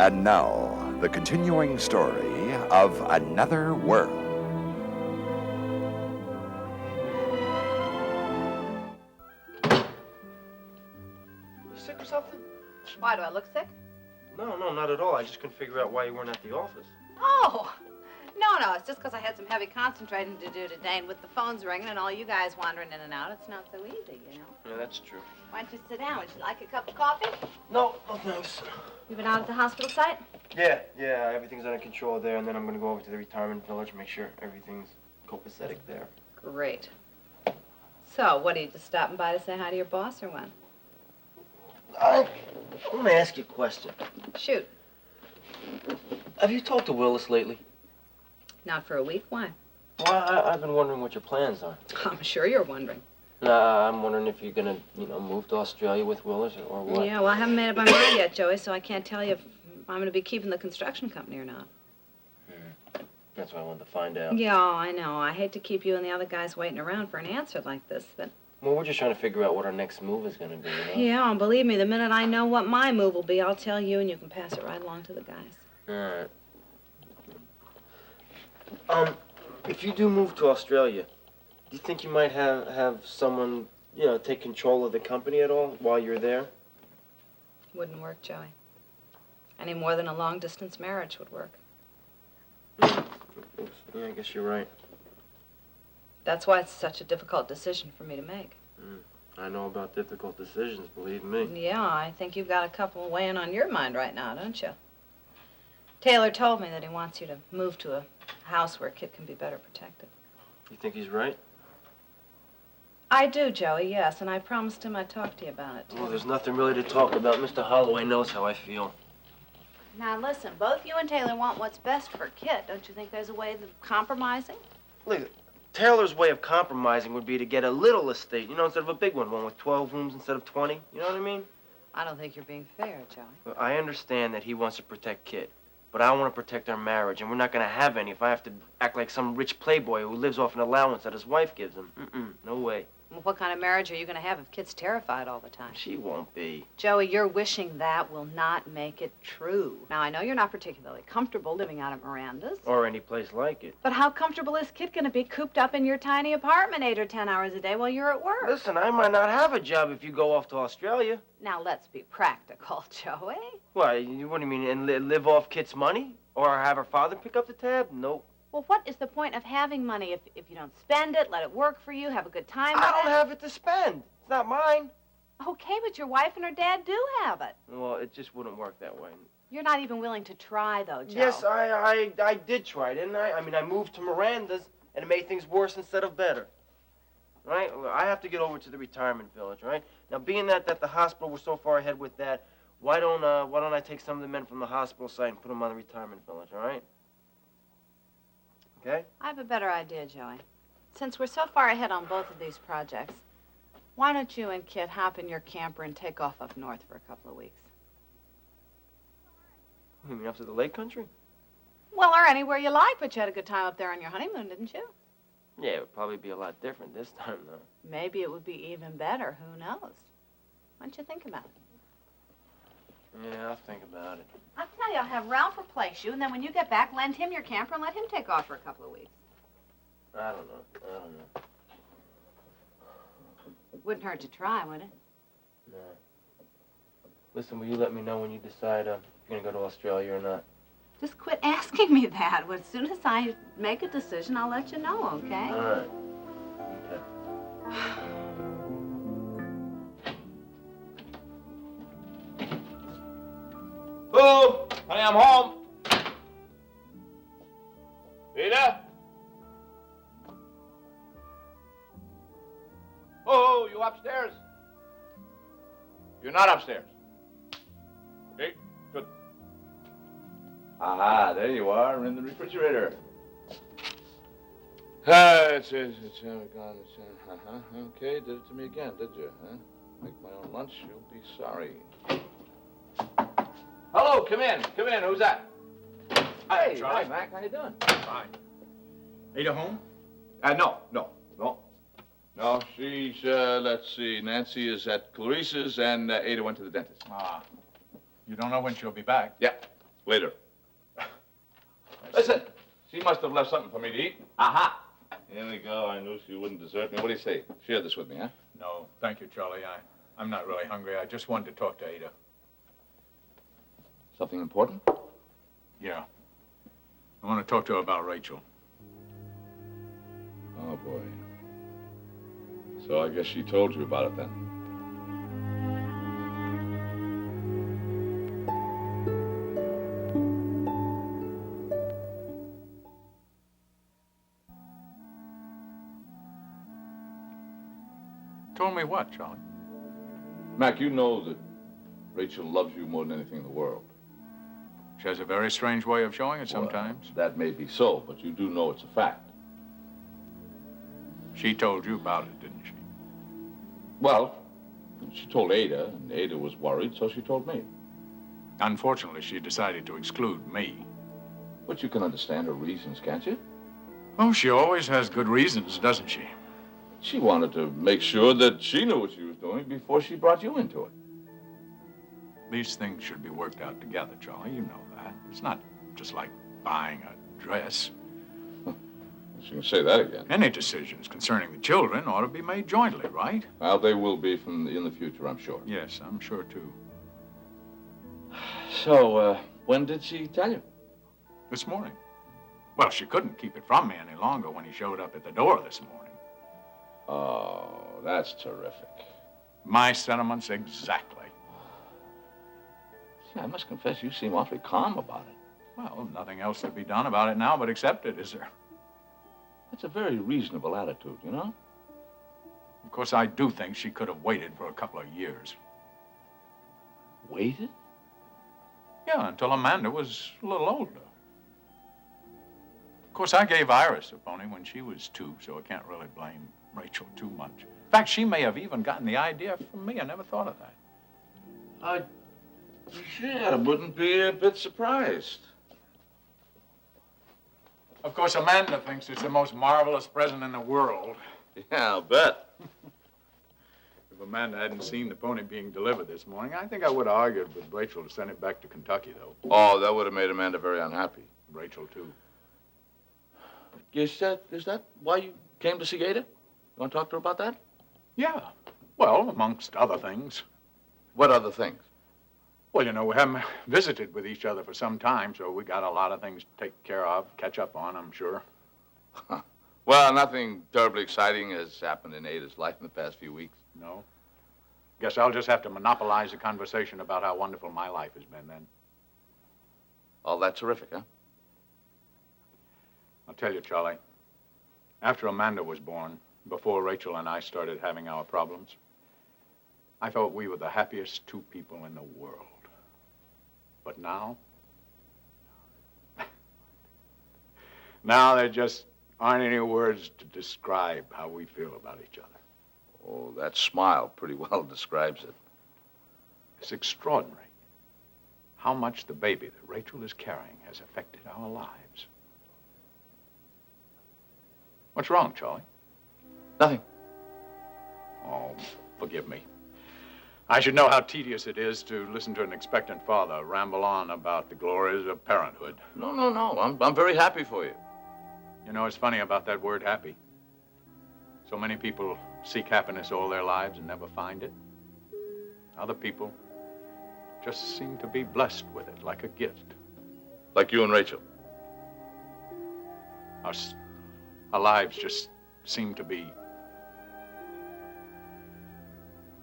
And now, the continuing story of Another World. You sick or something? Why, do I look sick? No, not at all. I just couldn't figure out why you weren't at the office. Oh, no, it's just because I had some heavy concentrating to do today, and with the phones ringing and all you guys wandering in and out, it's not so easy, you know. Yeah, that's true. Why don't you sit down? Would you like a cup of coffee? No, thanks. You been out at the hospital site? Yeah, everything's under control there, and then I'm gonna go over to the retirement village and make sure everything's copacetic there. Great. So, what, are you just stopping by to say hi to your boss, or what? I want to ask you a question. Shoot. Have you talked to Willis lately? Not for a week? Why? Well, I've been wondering what your plans are. I'm sure you're wondering. I'm wondering if you're gonna, move to Australia with Willis or what. Yeah, well, I haven't made up my mind yet, Joey, so I can't tell you if I'm going to be keeping the construction company or not. That's what I wanted to find out. Yeah, I know. I hate to keep you and the other guys waiting around for an answer like this, but... Well, we're just trying to figure out what our next move is gonna be, you know? Yeah, and believe me, the minute I know what my move will be, I'll tell you, and you can pass it right along to the guys. All right. If you do move to Australia, do you think you might have someone, take control of the company at all while you're there? Wouldn't work, Joey. Any more than a long-distance marriage would work. Yeah, I guess you're right. That's why it's such a difficult decision for me to make. I know about difficult decisions, believe me. Yeah, I think you've got a couple weighing on your mind right now, don't you? Taylor told me that he wants you to move to a house where Kit can be better protected. You think he's right? I do, Joey, yes, and I promised him I'd talk to you about it, too. Well, there's nothing really to talk about. Mr. Holloway knows how I feel. Now, listen, both you and Taylor want what's best for Kit. Don't you think there's a way of compromising? Look, Taylor's way of compromising would be to get a little estate, instead of a big one with 12 rooms instead of 20. You know what I mean? I don't think you're being fair, Joey. Well, I understand that he wants to protect Kit, but I want to protect our marriage, and we're not going to have any if I have to act like some rich playboy who lives off an allowance that his wife gives him. No way. Well, what kind of marriage are you going to have if Kit's terrified all the time? She won't be. Joey, your wishing that will not make it true. Now, I know you're not particularly comfortable living out at Miranda's. Or any place like it. But how comfortable is Kit going to be cooped up in your tiny apartment 8 or 10 hours a day while you're at work? Listen, I might not have a job if you go off to Australia. Now, let's be practical, Joey. What do you mean, and live off Kit's money? Or have her father pick up the tab? Nope. Well, what is the point of having money if you don't spend it, let it work for you, have a good time with I don't have it to spend. It's not mine. Okay, but your wife and her dad do have it. Well, it just wouldn't work that way. You're not even willing to try, though, Joe. Yes, I did try, didn't I? I mean, I moved to Miranda's, and it made things worse instead of better. Right? I have to get over to the retirement village, right? Now, being that the hospital was so far ahead with that, why don't I take some of the men from the hospital site and put them on the retirement village, all right? Okay? I have a better idea, Joey. Since we're so far ahead on both of these projects, why don't you and Kit hop in your camper and take off up north for a couple of weeks? You mean up to the lake country? Well, or anywhere you like, but you had a good time up there on your honeymoon, didn't you? Yeah, it would probably be a lot different this time, though. Maybe it would be even better. Who knows? Why don't you think about it? Yeah, I'll think about it. I'll tell you, I'll have Ralph replace you, and then when you get back, lend him your camper and let him take off for a couple of weeks. I don't know. Wouldn't hurt to try, would it? No. Listen, will you let me know when you decide if you're going to go to Australia or not? Just quit asking me that. Well, as soon as I make a decision, I'll let you know, okay? All right. Okay. Hello, honey, I'm home. Peter? Oh, you upstairs? You're not upstairs. Okay, good. Ah, there you are, in the refrigerator. Gone. Okay, did it to me again, did you? Huh? Make my own lunch, you'll be sorry. Hello, come in. Who's that? Hey, hi, Mac. How you doing? Fine. Ada home? No. No, she's, let's see, Nancy is at Clarice's and Ada went to the dentist. Ah. You don't know when she'll be back? Yeah. Later. Listen, she must have left something for me to eat. Aha! Here we go. I knew she wouldn't desert me. What do you say? Share this with me, huh? No, thank you, Charlie. I'm not really hungry. I just wanted to talk to Ada. Something important? Yeah. I want to talk to her about Rachel. Oh, boy. So I guess she told you about it then. Told me what, Charlie? Mac, you know that Rachel loves you more than anything in the world. She has a very strange way of showing it sometimes. Well, that may be so, but you do know it's a fact. She told you about it, didn't she? Well, she told Ada, and Ada was worried, so she told me. Unfortunately, she decided to exclude me. But you can understand her reasons, can't you? Oh, she always has good reasons, doesn't she? She wanted to make sure that she knew what she was doing before she brought you into it. These things should be worked out together, Charlie. You know that. It's not just like buying a dress. She can say that again. Any decisions concerning the children ought to be made jointly, right? Well, they will be in the future, I'm sure. Yes, I'm sure, too. So, when did she tell you? This morning. Well, she couldn't keep it from me any longer when he showed up at the door this morning. Oh, that's terrific. My sentiments exactly. See, I must confess you seem awfully calm about it. Well, nothing else to be done about it now but accept it, is there? That's a very reasonable attitude, you know? Of course, I do think she could have waited for a couple of years. Waited? Yeah, until Amanda was a little older. Of course, I gave Iris a pony when she was 2, so I can't really blame Rachel too much. In fact, she may have even gotten the idea from me. I never thought of that. I wouldn't be a bit surprised. Of course, Amanda thinks it's the most marvelous present in the world. Yeah, I'll bet. If Amanda hadn't seen the pony being delivered this morning, I think I would have argued with Rachel to send it back to Kentucky, though. Oh, that would have made Amanda very unhappy. Rachel, too. Is that why you came to see Ada? You want to talk to her about that? Yeah. Well, amongst other things. What other things? Well, you know, we haven't visited with each other for some time, so we got a lot of things to take care of, catch up on, I'm sure. Well, nothing terribly exciting has happened in Ada's life in the past few weeks. No? Guess I'll just have to monopolize the conversation about how wonderful my life has been then. Oh, that's terrific, huh? I'll tell you, Charlie, after Amanda was born, before Rachel and I started having our problems, I thought we were the happiest 2 people in the world. But now? Now there just aren't any words to describe how we feel about each other. Oh, that smile pretty well describes it. It's extraordinary how much the baby that Rachel is carrying has affected our lives. What's wrong, Charlie? Nothing. Oh, forgive me. I should know how tedious it is to listen to an expectant father ramble on about the glories of parenthood. No. I'm very happy for you. You know, it's funny about that word happy. So many people seek happiness all their lives and never find it. Other people just seem to be blessed with it like a gift. Like you and Rachel. Our lives just seem to be,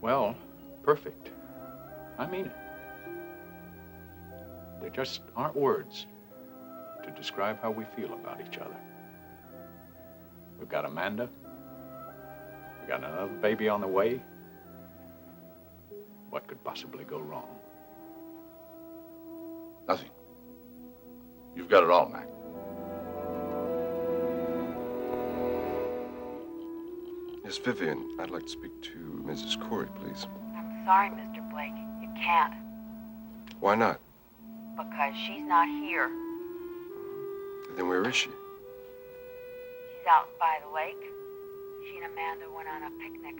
well, perfect. I mean it. There just aren't words to describe how we feel about each other. We've got Amanda. We've got another baby on the way. What could possibly go wrong? Nothing. You've got it all, Mac. Miss Vivian, I'd like to speak to Mrs. Corey, please. I'm sorry, Mr. Blake. You can't. Why not? Because she's not here. Then where is she? She's out by the lake. She and Amanda went on a picnic.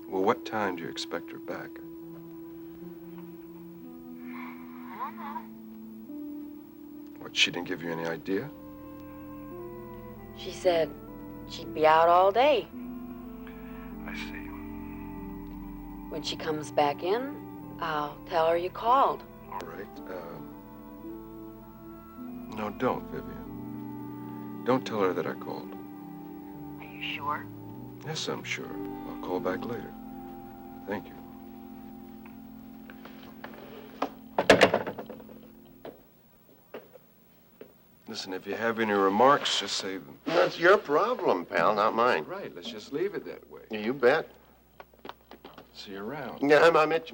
Well, what time do you expect her back? I don't know. But she didn't give you any idea? She said she'd be out all day. I see. When she comes back in, I'll tell her you called. All right. No, don't, Vivian. Don't tell her that I called. Are you sure? Yes, I'm sure. I'll call back later. Thank you. Listen, if you have any remarks, just save them. That's your problem, pal, not mine. Right, let's just leave it that way. You bet. See you around. Yeah, Mitch,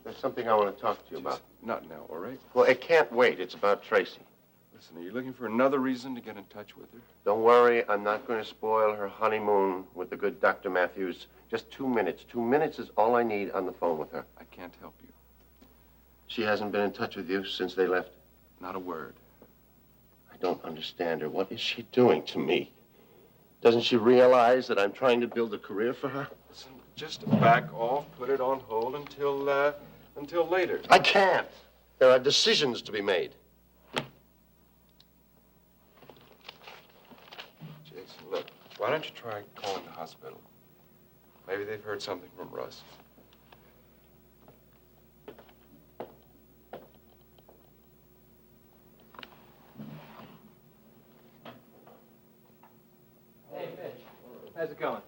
there's something I want to talk to you about. Not now, all right? Well, it can't wait. It's about Tracy. Listen, are you looking for another reason to get in touch with her? Don't worry, I'm not going to spoil her honeymoon with the good Dr. Matthews. Just 2 minutes. 2 minutes is all I need on the phone with her. I can't help you. She hasn't been in touch with you since they left? Not a word. I don't understand her. What is she doing to me? Doesn't she realize that I'm trying to build a career for her? Listen, just back off, put it on hold until later. I can't. There are decisions to be made. Jason, look, why don't you try calling the hospital? Maybe they've heard something from Russ. Hey, Mitch. How's it going?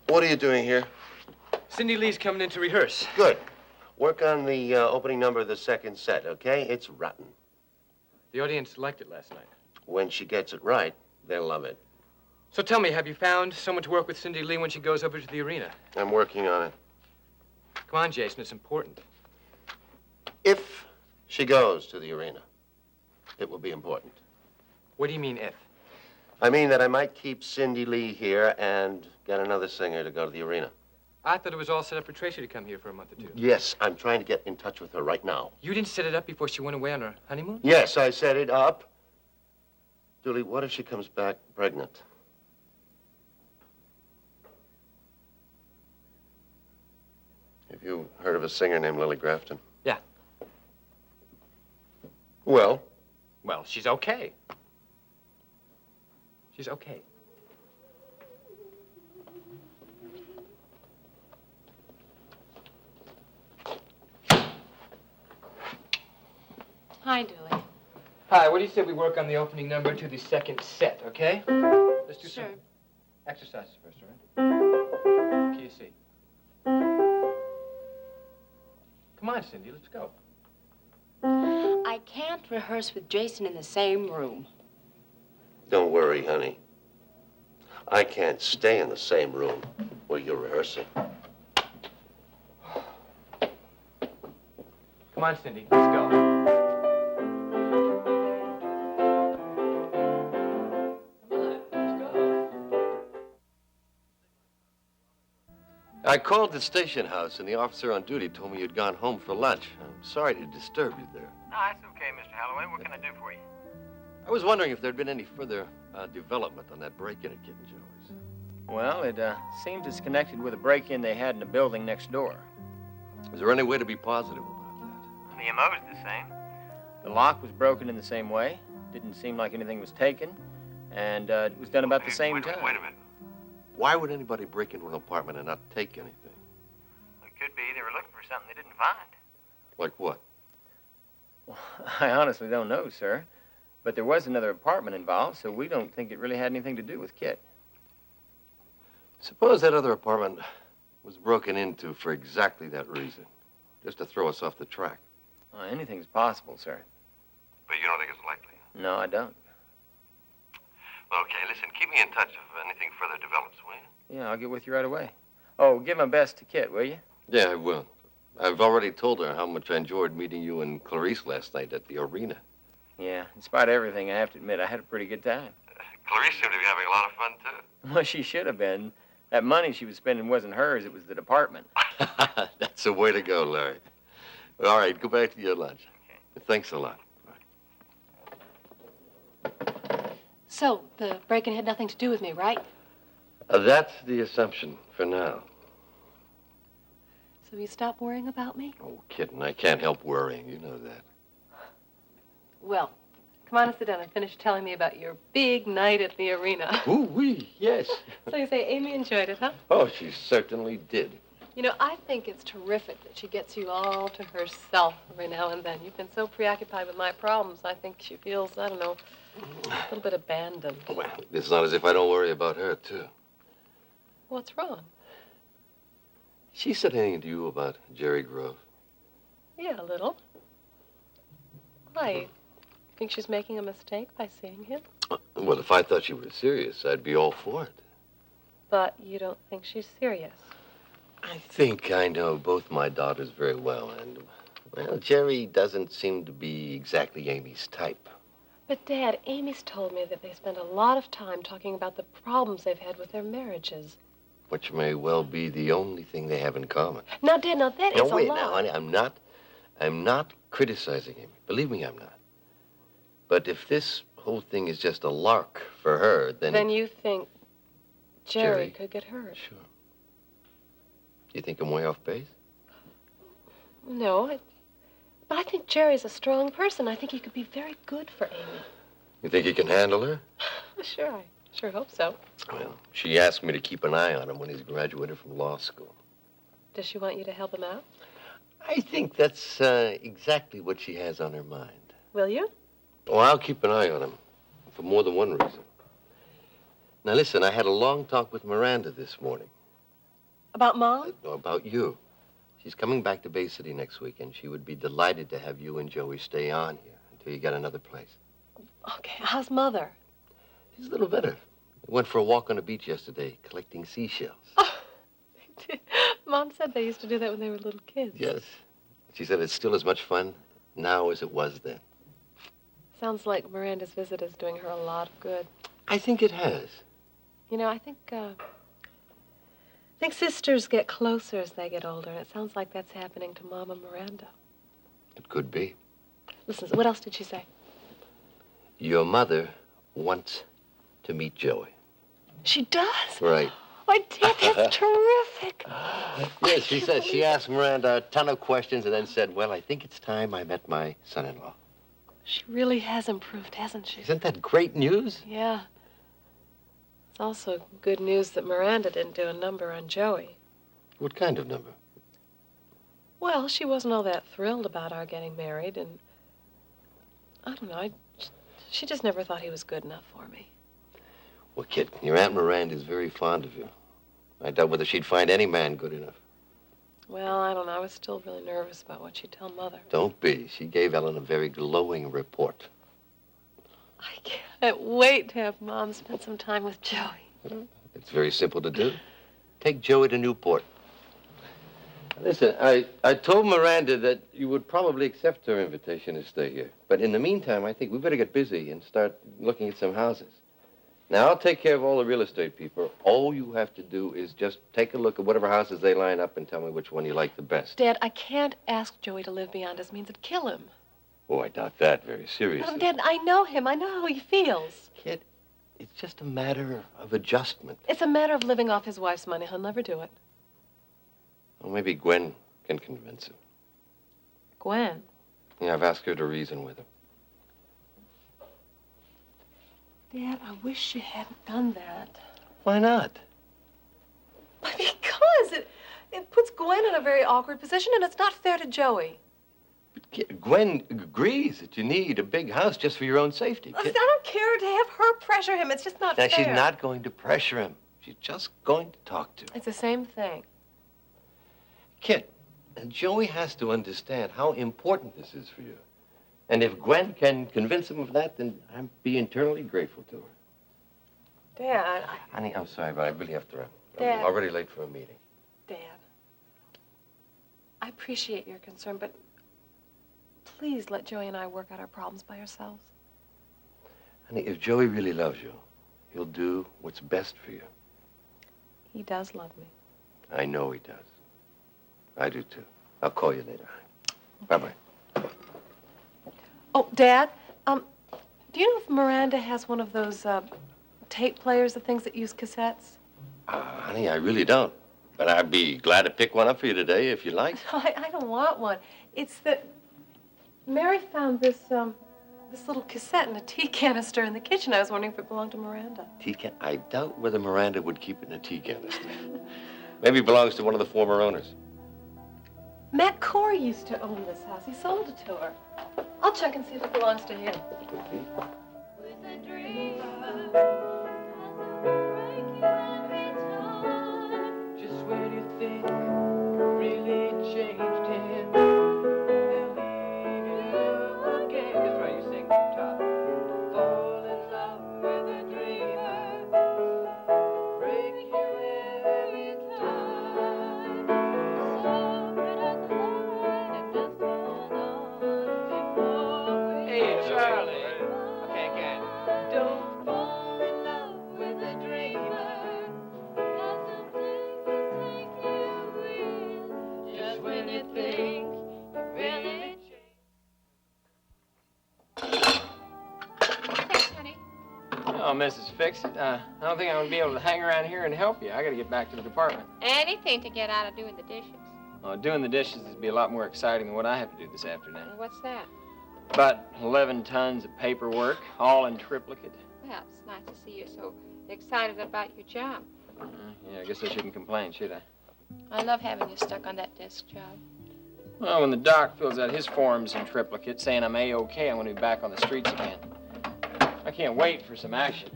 What are you doing here? Cindy Lee's coming in to rehearse. Good. Work on the opening number of the second set, okay? It's rotten. The audience liked it last night. When she gets it right, they'll love it. So tell me, have you found someone to work with Cindy Lee when she goes over to the arena? I'm working on it. Come on, Jason, it's important. If she goes to the arena, it will be important. What do you mean, if? I mean that I might keep Cindy Lee here and get another singer to go to the arena. I thought it was all set up for Tracy to come here for a month or two. Yes, I'm trying to get in touch with her right now. You didn't set it up before she went away on her honeymoon? Yes, I set it up. Dooley, what if she comes back pregnant? Have you heard of a singer named Lily Grafton? Yeah. Well? Well, she's okay. She's okay. Hi, Dooley. Hi, what do you say we work on the opening number to the second set, okay? Let's do some exercises first, all right? Key of C. Come on, Cindy, let's go. I can't rehearse with Jason in the same room. Don't worry, honey. I can't stay in the same room where you're rehearsing. Come on, Cindy, let's go. I called the station house, and the officer on duty told me you'd gone home for lunch. I'm sorry to disturb you there. No, that's okay, Mr. Holloway. What can I do for you? I was wondering if there'd been any further development on that break-in at Kitten Joey's. Well, it seems it's connected with a break-in they had in a building next door. Is there any way to be positive about that? The MO's the same. The lock was broken in the same way. Didn't seem like anything was taken. And it was done about the same time. Wait a minute. Why would anybody break into an apartment and not take anything? It could be they were looking for something they didn't find. Like what? Well, I honestly don't know, sir. But there was another apartment involved, so we don't think it really had anything to do with Kit. Suppose that other apartment was broken into for exactly that reason. Just to throw us off the track. Well, anything's possible, sir. But you don't think it's likely? No, I don't. Well, okay, listen, keep me in touch if anything further develops, will you? Yeah, I'll get with you right away. Oh, give my best to Kit, will you? Yeah, I will. I've already told her how much I enjoyed meeting you and Clarice last night at the arena. Yeah, in spite of everything, I have to admit, I had a pretty good time. Clarice seemed to be having a lot of fun, too. Well, she should have been. That money she was spending wasn't hers, it was the department. That's the way to go, Larry. All right, go back to your lunch. Okay. Thanks a lot. So, the break-in had nothing to do with me, right? That's the assumption for now. So you stop worrying about me? Oh, kitten, I can't help worrying. You know that. Well, come on and sit down and finish telling me about your big night at the arena. Ooh-wee, yes. So you say Amy enjoyed it, huh? Oh, she certainly did. You know, I think it's terrific that she gets you all to herself every now and then. You've been so preoccupied with my problems, I think she feels, I don't know, a little bit abandoned. Well, it's not as if I don't worry about her, too. What's wrong? She said anything to you about Jerry Grove? Yeah, a little. Why? You think she's making a mistake by seeing him? Well, if I thought she was serious, I'd be all for it. But you don't think she's serious? I think I know both my daughters very well, and, well, Jerry doesn't seem to be exactly Amy's type. But, Dad, Amy's told me that they spend a lot of time talking about the problems they've had with their marriages. Which may well be the only thing they have in common. Now, Dad, now that is a lie. No, wait, now, honey, I'm not criticizing Amy. Believe me, I'm not. But if this whole thing is just a lark for her, then... Then you think Jerry could get hurt? Sure. You think I'm way off base? No, but I think Jerry's a strong person. I think he could be very good for Amy. You think he can handle her? Sure, I sure hope so. Well, she asked me to keep an eye on him when he's graduated from law school. Does she want you to help him out? I think that's exactly what she has on her mind. Will you? Oh, I'll keep an eye on him for more than one reason. Now, listen, I had a long talk with Miranda this morning. About Mom? About you. She's coming back to Bay City next week, and she would be delighted to have you and Joey stay on here until you get another place. Okay, how's Mother? She's a little better. We went for a walk on the beach yesterday, collecting seashells. Oh, Mom said they used to do that when they were little kids. Yes. She said it's still as much fun now as it was then. Sounds like Miranda's visit is doing her a lot of good. I think it has. You know, I think sisters get closer as they get older, and it sounds like that's happening to Mom and Miranda. It could be. Listen, what else did she say? Your mother wants to meet Joey. She does? Right. Oh, Dad, that's terrific. Yes, she said she asked Miranda a ton of questions and then said, well, I think it's time I met my son-in-law. She really has improved, hasn't she? Isn't that great news? Yeah. It's also good news that Miranda didn't do a number on Joey. What kind of number? Well, she wasn't all that thrilled about our getting married, and I don't know, she just never thought he was good enough for me. Well, Kit, your Aunt Miranda is very fond of you. I doubt whether she'd find any man good enough. Well, I don't know. I was still really nervous about what she'd tell Mother. Don't be. She gave Ellen a very glowing report. I can't wait to have Mom spend some time with Joey. It's very simple to do. Take Joey to Newport. Listen, I told Miranda that you would probably accept her invitation to stay here. But in the meantime, I think we better get busy and start looking at some houses. Now, I'll take care of all the real estate people. All you have to do is just take a look at whatever houses they line up and tell me which one you like the best. Dad, I can't ask Joey to live beyond his means. It'd kill him. Oh, I doubt that very seriously. Dad, I know him. I know how he feels. Kid, it's just a matter of adjustment. It's a matter of living off his wife's money. He'll never do it. Well, maybe Gwen can convince him. Gwen? Yeah, I've asked her to reason with him. Dad, I wish you hadn't done that. Why not? Because it puts Gwen in a very awkward position, and it's not fair to Joey. Gwen agrees that you need a big house just for your own safety. I don't care to have her pressure him. It's just not fair. Now, she's not going to pressure him. She's just going to talk to him. It's the same thing. Kit, Joey has to understand how important this is for you. And if Gwen can convince him of that, then I'd be eternally grateful to her. Dad, Honey, I'm sorry, but I really have to run. Dad. I'm already late for a meeting. Dad, I appreciate your concern, but please let Joey and I work out our problems by ourselves. Honey, if Joey really loves you, he'll do what's best for you. He does love me. I know he does. I do, too. I'll call you later. Bye-bye. Oh, Dad, do you know if Miranda has one of those tape players, the things that use cassettes? Honey, I really don't. But I'd be glad to pick one up for you today if you like. I don't want one. It's that Mary found this little cassette in a tea canister in the kitchen. I was wondering if it belonged to Miranda. Tea can? I doubt whether Miranda would keep it in a tea canister. Maybe it belongs to one of the former owners. Matt Corey used to own this house. He sold it to her. I'll check and see if it belongs to him. Just when you think really changed him, they'll leave you again. That's right, you sing top. Fall in love with a dreamer, break you every time. So it doesn't lie and just hold on before we Hey, Charlie. Okay, again. Don't fall in love with a dreamer, 'cause someday he'll take you in, just when you think you really Thanks, honey. Oh, Mrs. Fix-It, I don't think I'm going to be able to hang around here and help you. I got to get back to the department. Anything to get out of doing the dishes. Doing the dishes would be a lot more exciting than what I have to do this afternoon. What's that? About 11 tons of paperwork, all in triplicate. Well, it's nice to see you so excited about your job. Yeah, I guess I shouldn't complain, should I? I love having you stuck on that desk job. Well, when the doc fills out his forms in triplicate saying I'm A-OK, I'm going to be back on the streets again. I can't wait for some action.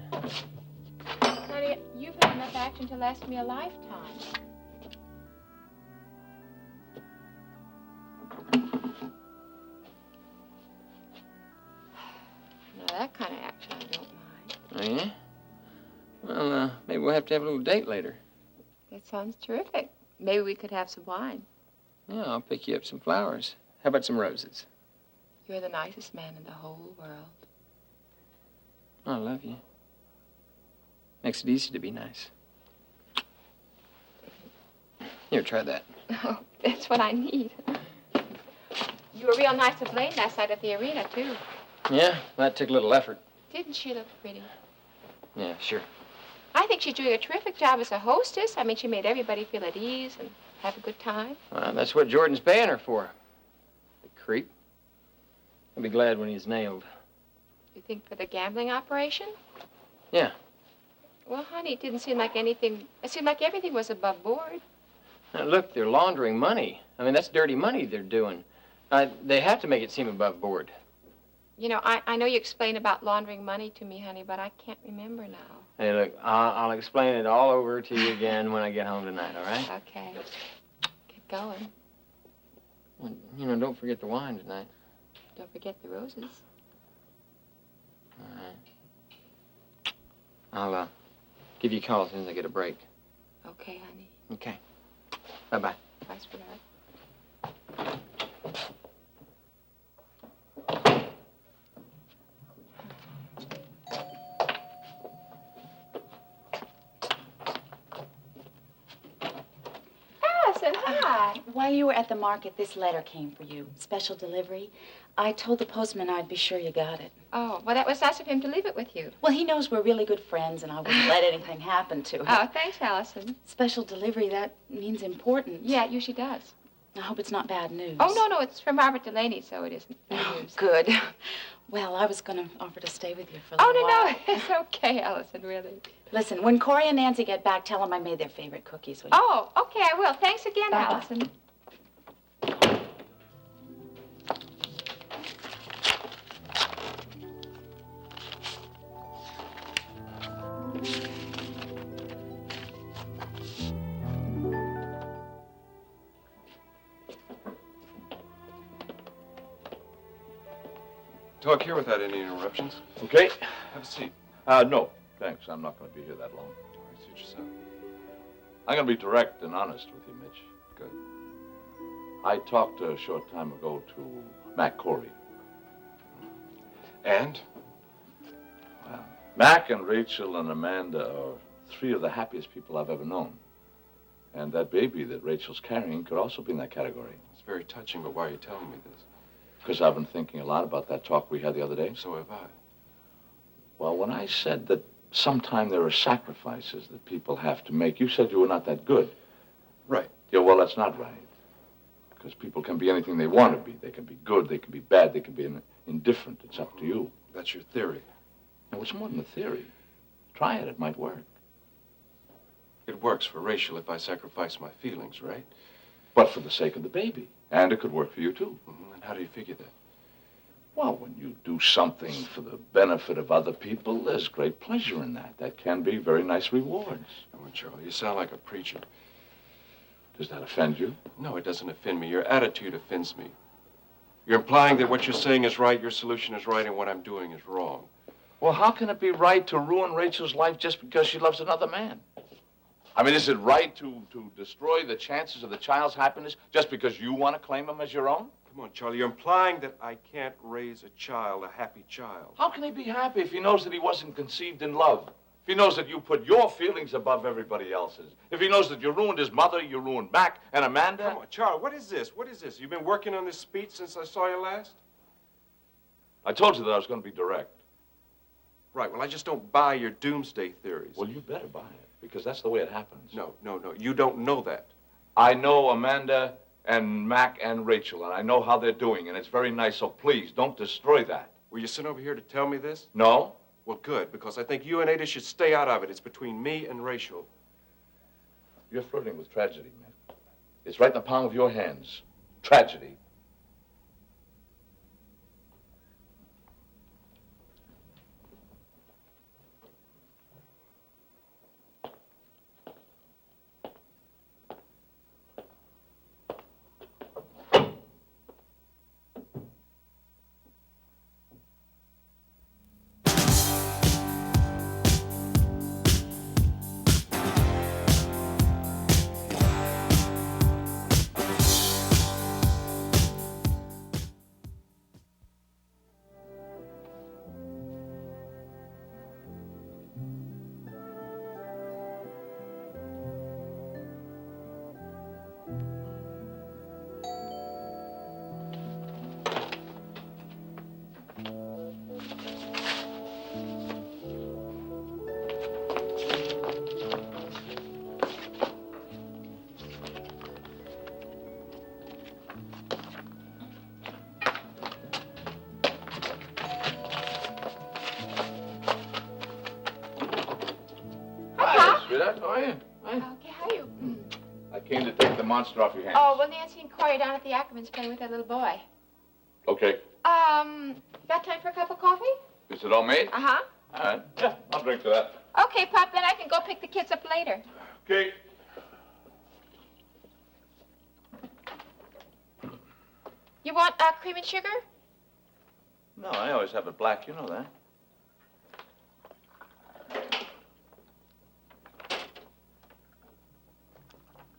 Honey, you've had enough action to last me a lifetime. Now, that kind of action I don't mind. Oh, yeah? Well, maybe we'll have to have a little date later. That sounds terrific. Maybe we could have some wine. Yeah, I'll pick you up some flowers. How about some roses? You're the nicest man in the whole world. I love you. Makes it easy to be nice. Here, try that. Oh, that's what I need. You were real nice to Blaine last night at the arena, too. Yeah, that took a little effort. Didn't she look pretty? Yeah, sure. I think she's doing a terrific job as a hostess. I mean, she made everybody feel at ease and have a good time. Well, that's what Jordan's paying her for. The creep. I'll be glad when he's nailed. You think for the gambling operation? Yeah. Well, honey, it didn't seem like anything. It seemed like everything was above board. Now, look, they're laundering money. I mean, that's dirty money they're doing. They have to make it seem above board. You know, I know you explained about laundering money to me, honey, but I can't remember now. Hey, look, I'll explain it all over to you again when I get home tonight, all right? Okay. Get going. Well, you know, don't forget the wine tonight. Don't forget the roses. All right. I'll give you a call as soon as I get a break. Okay, honey. Okay. Bye-bye. Bye, sweetheart. Allison, hi. While you were at the market, this letter came for you. Special delivery. I told the postman I'd be sure you got it. Oh, well, that was nice of him to leave it with you. Well, he knows we're really good friends, and I wouldn't let anything happen to him. Oh, thanks, Allison. Special delivery, that means important. Yeah, it usually does. I hope it's not bad news. Oh, no, it's from Robert Delaney, so it isn't bad Oh, news. good. Well, I was going to offer to stay with you for a little Oh, while. no, it's okay, Allison, really. Listen, when Corey and Nancy get back, tell them I made their favorite cookies. Will you? Oh, okay, I will. Thanks again, Bye-bye. Allison. Talk here without any interruptions. Okay. Have a seat. No, thanks. I'm not going to be here that long. All right, suit yourself. I'm going to be direct and honest with you, Mitch. Good. I talked a short time ago to Mac Corey. And? Well, Mac and Rachel and Amanda are three of the happiest people I've ever known. And that baby that Rachel's carrying could also be in that category. It's very touching, but why are you telling me this? Because I've been thinking a lot about that talk we had the other day. So have I. Well, when I said that sometime there are sacrifices that people have to make, you said you were not that good. Right. Yeah, well, that's not right. Because people can be anything they want to be. They can be good, they can be bad, they can be indifferent. It's up to you. That's your theory. No, it's more than a theory. Try it, it might work. It works for Rachel if I sacrifice my feelings, right? But for the sake of the baby. And it could work for you, too. And how do you figure that? Well, when you do something for the benefit of other people, there's great pleasure in that. That can be very nice rewards. Come on, Charlie, you sound like a preacher. Does that offend you? No, it doesn't offend me. Your attitude offends me. You're implying that what you're saying is right, your solution is right, and what I'm doing is wrong. Well, how can it be right to ruin Rachel's life just because she loves another man? I mean, is it right to destroy the chances of the child's happiness just because you want to claim him as your own? Come on, Charlie, you're implying that I can't raise a child, a happy child. How can he be happy if he knows that he wasn't conceived in love? If he knows that you put your feelings above everybody else's? If he knows that you ruined his mother, you ruined Mac and Amanda? Come on, Charlie, what is this? What is this? You've been working on this speech since I saw you last? I told you that I was going to be direct. Right, well, I just don't buy your doomsday theories. Well, you better buy it, because that's the way it happens. No, you don't know that. I know Amanda and Mac and Rachel, and I know how they're doing, and it's very nice, so please, don't destroy that. Were you sent over here to tell me this? No. Well, good, because I think you and Ada should stay out of it. It's between me and Rachel. You're flirting with tragedy, man. It's right in the palm of your hands. Tragedy. Sweetheart, how are you? Hi. Okay, how are you? I came to take the monster off your hands. Oh, well, Nancy and Corey are down at the Ackermans playing with that little boy. Okay. Got time for a cup of coffee? Is it all made? Uh-huh. All right. Yeah, I'll drink to that. Okay, Pop, then I can go pick the kids up later. Okay. You want cream and sugar? No, I always have it black. You know that.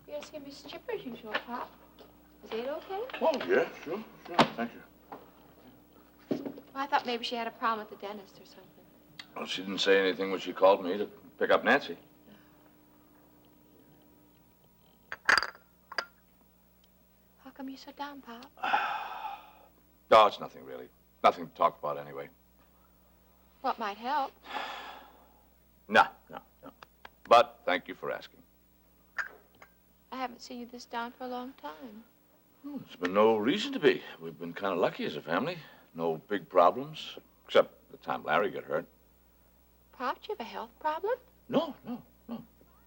You guys seem as chipper as usual, Pop. Is it okay? Oh, yeah, sure. Thank you. Well, I thought maybe she had a problem at the dentist or something. Well, she didn't say anything when she called me to pick up Nancy. How come you're so down, Pop? No, it's nothing, really. Nothing to talk about, anyway. What might help? No. But thank you for asking. I haven't seen you this down for a long time. Well, there's been no reason to be. We've been kind of lucky as a family. No big problems, except the time Larry got hurt. Pop, do you have a health problem? No.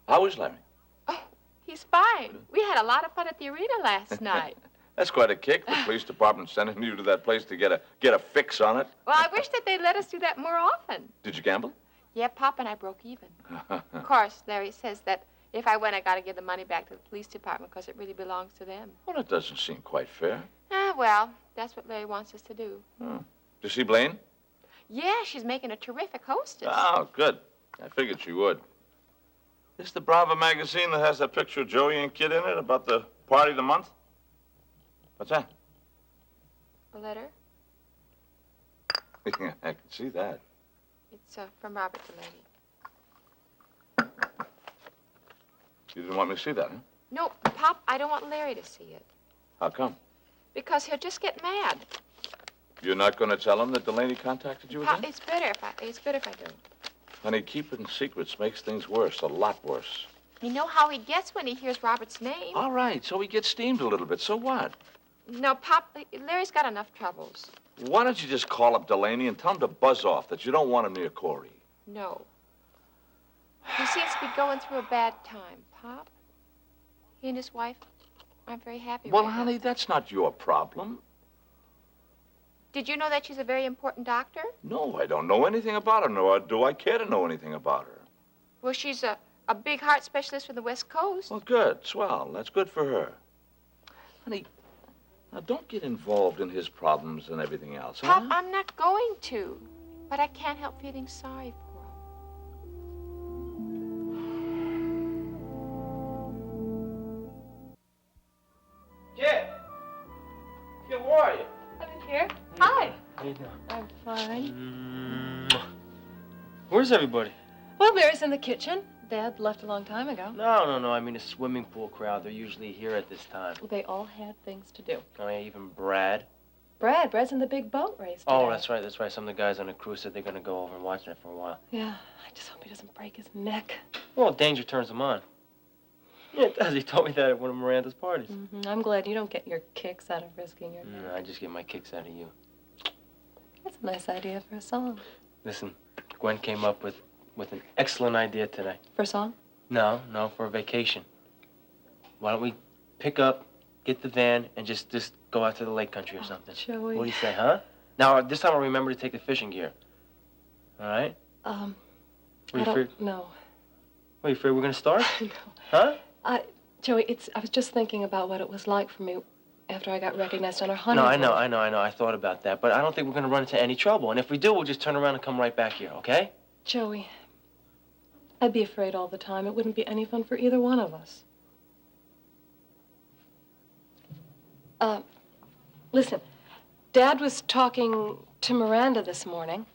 How is Larry? Oh, he's fine. We had a lot of fun at the arena last night. That's quite a kick. The police department sending you to that place to get a fix on it. Well, I wish that they'd let us do that more often. Did you gamble? Yeah, Pop and I broke even. Of course, Larry says that if I win, I got to give the money back to the police department because it really belongs to them. Well, that doesn't seem quite fair. Well, that's what Larry wants us to do. Oh. Did you see Blaine? Yeah, she's making a terrific hostess. Oh, good. I figured she would. This the Bravo magazine that has that picture of Joey and Kid in it about the party of the month? What's that? A letter? I can see that. It's from Robert Delaney. You didn't want me to see that, huh? No, Pop, I don't want Larry to see it. How come? Because he'll just get mad. You're not going to tell him that Delaney contacted you Pop, again? it's better if I don't. Honey, keeping secrets makes things worse, a lot worse. You know how he gets when he hears Robert's name. All right, so he gets steamed a little bit. So what? No, Pop, Larry's got enough troubles. Why don't you just call up Delaney and tell him to buzz off, that you don't want him near Corey? No. He seems to be going through a bad time, Pop. He and his wife aren't very happy Well, right honey, now. that's not your problem. Did you know that she's a very important doctor? No, I don't know anything about her, nor do I care to know anything about her. Well, she's a big heart specialist from the West Coast. Well, good, swell. That's good for her. Honey, now don't get involved in his problems and everything else, Pop, huh? I'm not going to. But I can't help feeling sorry for him. Kid! Kid, where are you? I'm in here. Hi. How you doing? I'm fine. Where's everybody? Well, Mary's in the kitchen. Dad left a long time ago. No. I mean a swimming pool crowd. They're usually here at this time. Well, they all had things to do. Oh, yeah, even Brad. Brad's in the big boat race today. Oh, that's right. Some of the guys on the crew said they're going to go over and watch that for a while. Yeah, I just hope he doesn't break his neck. Well, danger turns him on. Yeah, it does. He told me that at one of Miranda's parties. I'm glad you don't get your kicks out of risking your No, I just get my kicks out of you. That's a nice idea for a song. Listen, Gwen came up with an excellent idea today. For a song? No, for a vacation. Why don't we pick up, get the van, and just go out to the lake country or something? Joey. What do you say, huh? Now, this time I'll remember to take the fishing gear. All right? I you don't know. What, you afraid we're going to start? No. Huh? Joey, I was just thinking about what it was like for me after I got recognized on our No, honeymoon. I know. I thought about that. But I don't think we're going to run into any trouble. And if we do, we'll just turn around and come right back here, okay? Joey, I'd be afraid all the time. It wouldn't be any fun for either one of us. Listen, Dad was talking to Miranda this morning,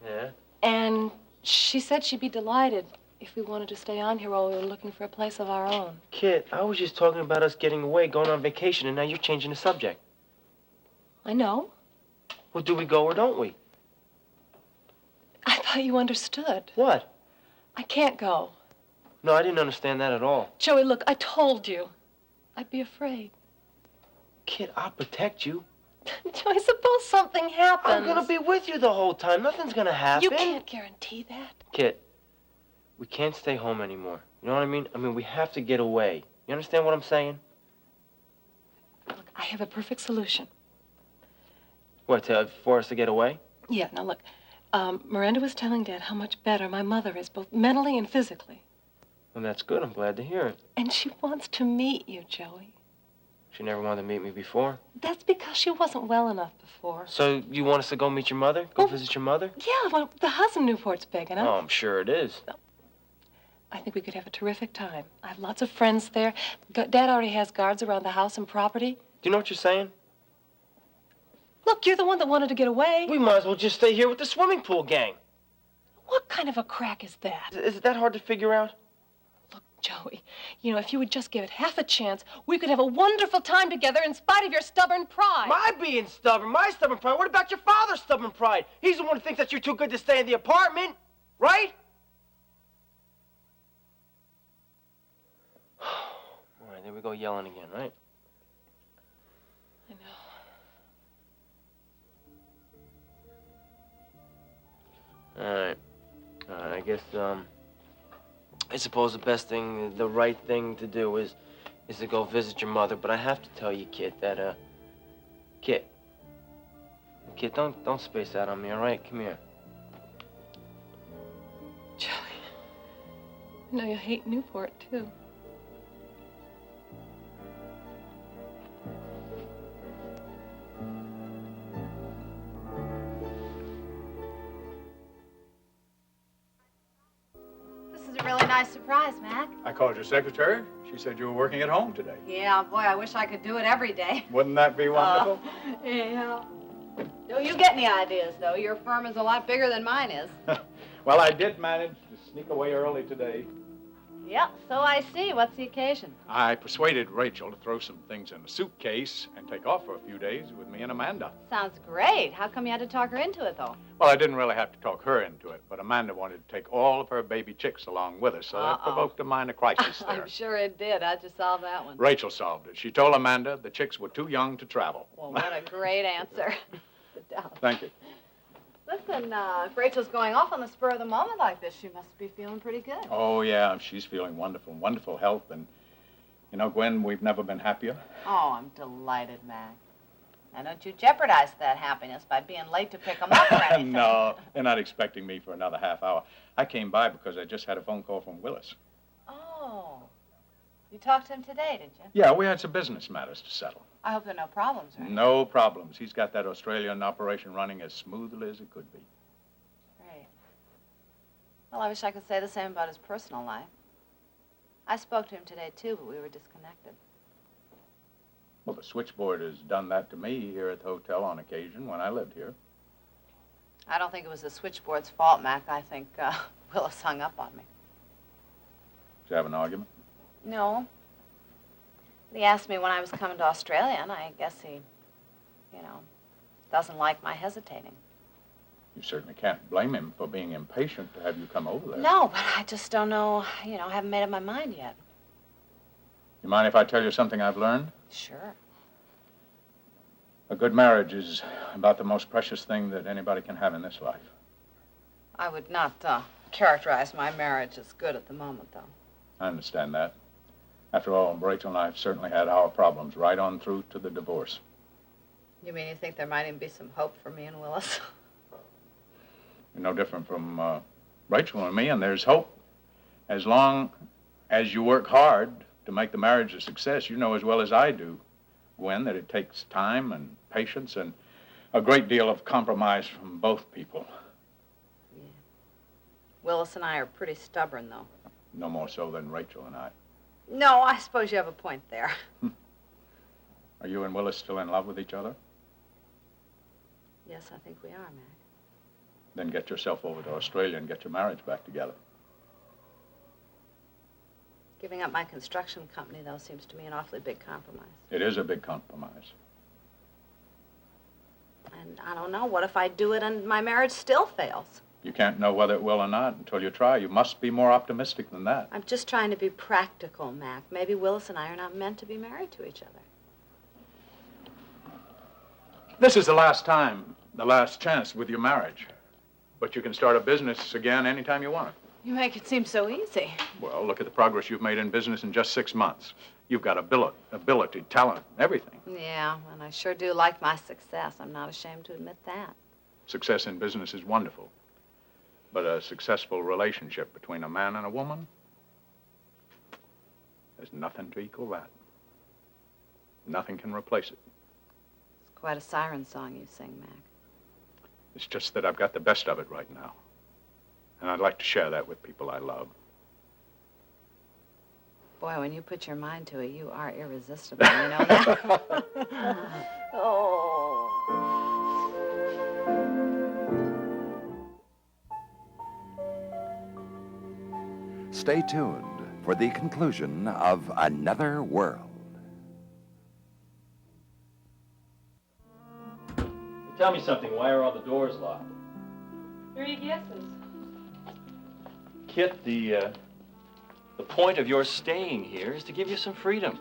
Yeah? and she said she'd be delighted if we wanted to stay on here while we were looking for a place of our own. Kid, I was just talking about us getting away, going on vacation, and now you're changing the subject. I know. Well, do we go or don't we? I thought you understood. What? I can't go. No, I didn't understand that at all. Joey, look, I told you. I'd be afraid. Kid, I'll protect you. Joey, suppose something happens. I'm gonna be with you the whole time. Nothing's gonna happen. You can't guarantee that. Kid, we can't stay home anymore. You know what I mean? I mean, we have to get away. You understand what I'm saying? Look, I have a perfect solution. What, for us to get away? Yeah, now look, Miranda was telling Dad how much better my mother is, both mentally and physically. Well, that's good. I'm glad to hear it. And she wants to meet you, Joey. She never wanted to meet me before. That's because she wasn't well enough before. So you want us to go meet your mother? Go visit your mother? Yeah, well, the house in Newport's big enough. Oh, I'm sure it is. I think we could have a terrific time. I have lots of friends there. Dad already has guards around the house and property. Do you know what you're saying? Look, you're the one that wanted to get away. We might as well just stay here with the swimming pool gang. What kind of a crack is that? Is it that hard to figure out? Look, Joey, you know, if you would just give it half a chance, we could have a wonderful time together in spite of your stubborn pride. My being stubborn, my stubborn pride. What about your father's stubborn pride? He's the one who thinks that you're too good to stay in the apartment, right? All right, there we go yelling again, right? I know. All right. I suppose the best thing, the right thing to do is to go visit your mother. But I have to tell you, kid, that, kid, don't space out on me, all right? Come here. Joey, I know you hate Newport, too. Really nice surprise, Mac. I called your secretary. She said you were working at home today. Yeah, boy, I wish I could do it every day. Wouldn't that be wonderful? Yeah. Don't you get any ideas, though? Your firm is a lot bigger than mine is. Well, I did manage to sneak away early today. Yeah, so I see. What's the occasion? I persuaded Rachel to throw some things in a suitcase and take off for a few days with me and Amanda. Sounds great. How come you had to talk her into it, though? Well, I didn't really have to talk her into it, but Amanda wanted to take all of her baby chicks along with her, so that provoked a minor crisis there. I'm sure it did. How'd you solve that one? Rachel solved it. She told Amanda the chicks were too young to travel. Well, what a great answer. Sit down. Thank you. Listen, if Rachel's going off on the spur of the moment like this, she must be feeling pretty good. Oh, yeah, she's feeling wonderful, wonderful health. And, you know, Gwen, we've never been happier. Oh, I'm delighted, Mac. Now, don't you jeopardize that happiness by being late to pick them up or anything. No, they're not expecting me for another half hour. I came by because I just had a phone call from Willis. Oh. You talked to him today, did you? Yeah, we had some business matters to settle. I hope there are no problems, right? No problems. He's got that Australian operation running as smoothly as it could be. Great. Well, I wish I could say the same about his personal life. I spoke to him today, too, but we were disconnected. Well, the switchboard has done that to me here at the hotel on occasion when I lived here. I don't think it was the switchboard's fault, Mac. I think Willis hung up on me. Did you have an argument? No. He asked me when I was coming to Australia, and I guess he, doesn't like my hesitating. You certainly can't blame him for being impatient to have you come over there. No, but I just don't know, haven't made up my mind yet. You mind if I tell you something I've learned? Sure. A good marriage is about the most precious thing that anybody can have in this life. I would not characterize my marriage as good at the moment, though. I understand that. After all, Rachel and I have certainly had our problems right on through to the divorce. You mean you think there might even be some hope for me and Willis? You're no different from Rachel and me, and there's hope. As long as you work hard to make the marriage a success, you know as well as I do, Gwen, that it takes time and patience and a great deal of compromise from both people. Yeah. Willis and I are pretty stubborn, though. No more so than Rachel and I. No, I suppose you have a point there. Are you and Willis still in love with each other? Yes, I think we are, Mac. Then get yourself over to Australia and get your marriage back together. Giving up my construction company, though, seems to me an awfully big compromise. It is a big compromise. And I don't know, what if I do it and my marriage still fails? You can't know whether it will or not until you try. You must be more optimistic than that. I'm just trying to be practical, Mac. Maybe Willis and I are not meant to be married to each other. This is the last time, the last chance with your marriage. But you can start a business again anytime you want. You make it seem so easy. Well, look at the progress you've made in business in just 6 months. You've got ability, talent, everything. Yeah, and I sure do like my success. I'm not ashamed to admit that. Success in business is wonderful. But a successful relationship between a man and a woman, there's nothing to equal that. Nothing can replace it. It's quite a siren song you sing, Mac. It's just that I've got the best of it right now. And I'd like to share that with people I love. Boy, when you put your mind to it, you are irresistible, you know that? Oh. Stay tuned for the conclusion of Another World. Tell me something. Why are all the doors locked? Three guesses. Kit, the point of your staying here is to give you some freedom.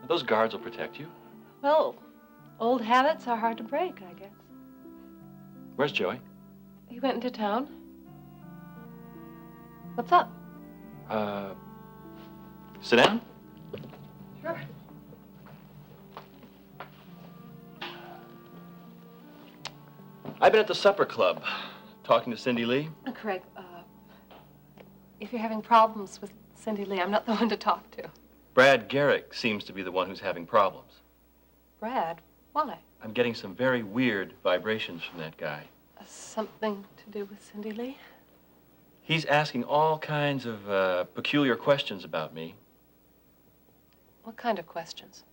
Those guards will protect you. Well, old habits are hard to break, I guess. Where's Joey? He went into town. What's up? Sit down. Sure. I've been at the supper club, talking to Cindy Lee. Craig, if you're having problems with Cindy Lee, I'm not the one to talk to. Brad Garrick seems to be the one who's having problems. Brad? Why? I'm getting some very weird vibrations from that guy. Something to do with Cindy Lee? He's asking all kinds of peculiar questions about me. What kind of questions?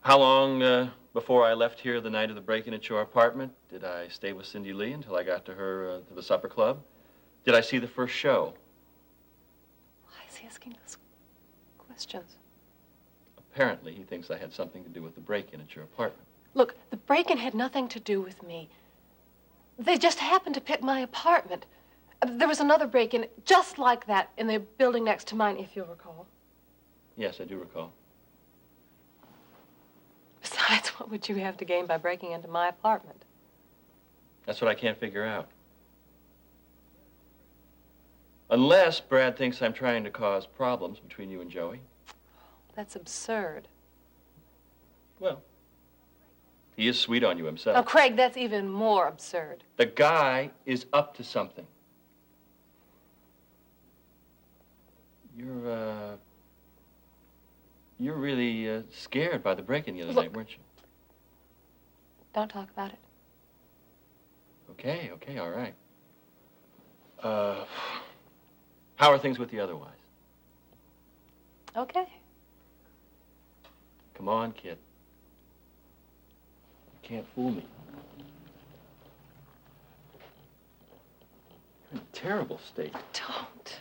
How long before I left here the night of the break-in at your apartment did I stay with Cindy Lee until I got to her to the supper club? Did I see the first show? he asking those questions? Apparently, he thinks I had something to do with the break-in at your apartment. Look, the break-in had nothing to do with me. They just happened to pick my apartment. There was another break-in just like that in the building next to mine, if you'll recall. Yes, I do recall. Besides, what would you have to gain by breaking into my apartment? That's what I can't figure out. Unless Brad thinks I'm trying to cause problems between you and Joey. That's absurd. Well, he is sweet on you himself. Oh, Craig, that's even more absurd. The guy is up to something. You're really scared by the break-in the other night, weren't you? Don't talk about it. Okay, all right. How are things with the otherwise? Okay. Come on, kid. You can't fool me. You're in a terrible state. Don't.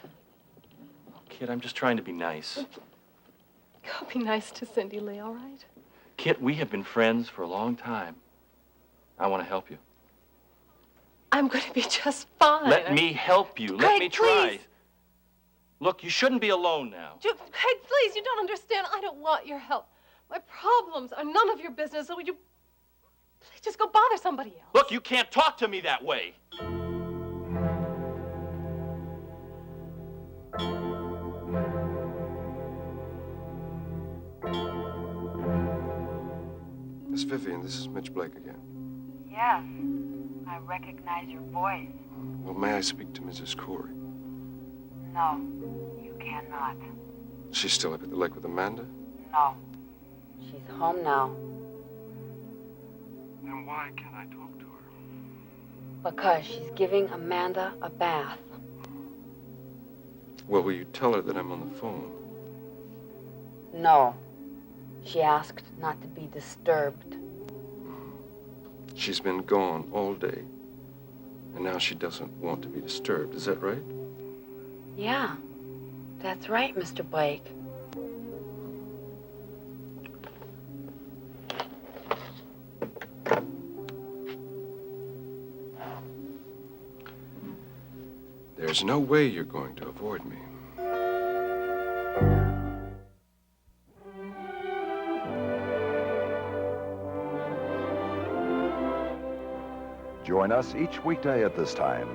Oh, kid, I'm just trying to be nice. Go be nice to Cindy Lee, all right? Kit, we have been friends for a long time. I want to help you. I'm going to be just fine. Let me help you. Craig, Let me try. please. Look, you shouldn't be alone now. Craig, please, you don't understand. I don't want your help. My problems are none of your business, so would you please just go bother somebody else? Look, you can't talk to me that way. Miss Vivian, this is Mitch Blake again. Yes, I recognize your voice. Well, may I speak to Mrs. Corey? No, you cannot. She's still up at the lake with Amanda? No. She's home now. Then why can't I talk to her? Because she's giving Amanda a bath. Well, will you tell her that I'm on the phone? No. She asked not to be disturbed. She's been gone all day. And now she doesn't want to be disturbed. Is that right? Yeah, that's right, Mr. Blake. There's no way you're going to avoid me. Join us each weekday at this time